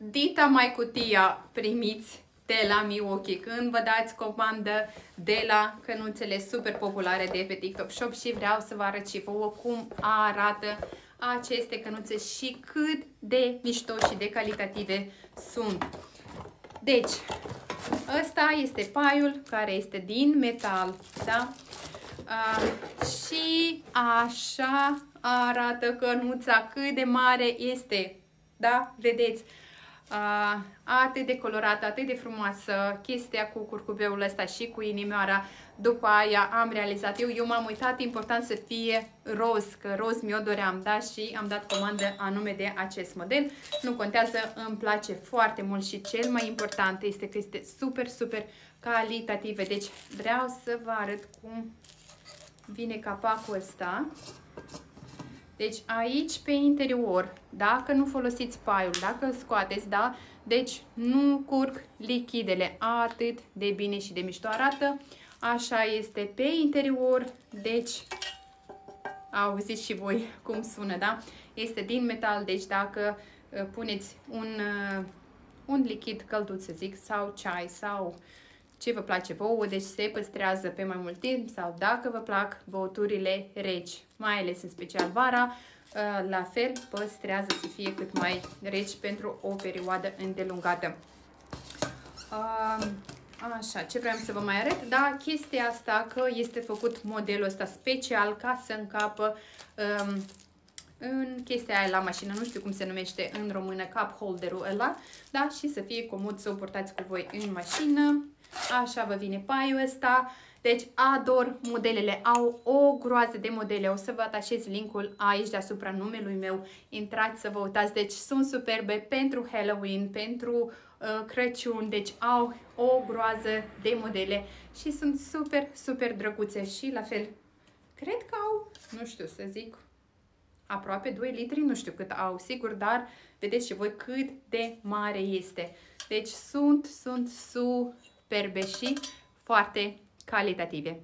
Dita mai cutia primiți de la Milwaukee când vă dați comandă de la cănuțele super populare de pe TikTok Shop și vreau să vă arăt și vouă cum arată aceste cănuțe și cât de mișto și de calitative sunt. Deci, ăsta este paiul care este din metal, da? Și așa arată cănuța, cât de mare este, da? Vedeți? Atât de colorată, atât de frumoasă chestia cu curcubeul ăsta și cu inimioara. După aia am realizat eu m-am uitat, important să fie roz, că roz mi-o doream, da? Și am dat comandă anume de acest model. Nu contează, îmi place foarte mult și cel mai important este că este super, super calitative. Deci vreau să vă arăt cum vine capacul ăsta. Deci aici pe interior, dacă nu folosiți paiul, dacă îl scoateți, da? Deci nu curg lichidele, atât de bine și de mișto arată. Așa este pe interior, deci auziți și voi cum sună, da? Este din metal, deci dacă puneți un lichid călduț, să zic, sau ceai sau ce vă place vouă, deci se păstrează pe mai mult timp, sau dacă vă plac băuturile reci, mai ales în special vara, la fel păstrează să fie cât mai reci pentru o perioadă îndelungată. Așa, ce vreau să vă mai arăt? Da, chestia asta că este făcut modelul ăsta special ca să încapă în chestia aia la mașină, nu știu cum se numește în română, cup holderul ăla, da, și să fie comod să o purtați cu voi în mașină. Așa vă vine paiul ăsta. Deci ador modelele, au o groază de modele, o să vă atașez linkul aici deasupra numelui meu, intrați să vă uitați, deci sunt superbe pentru Halloween, pentru Crăciun, deci au o groază de modele și sunt super, super drăguțe și la fel, cred că au, nu știu să zic, aproape 2 litri, nu știu cât au sigur, dar vedeți și voi cât de mare este. Deci sunt superbe și foarte calitative.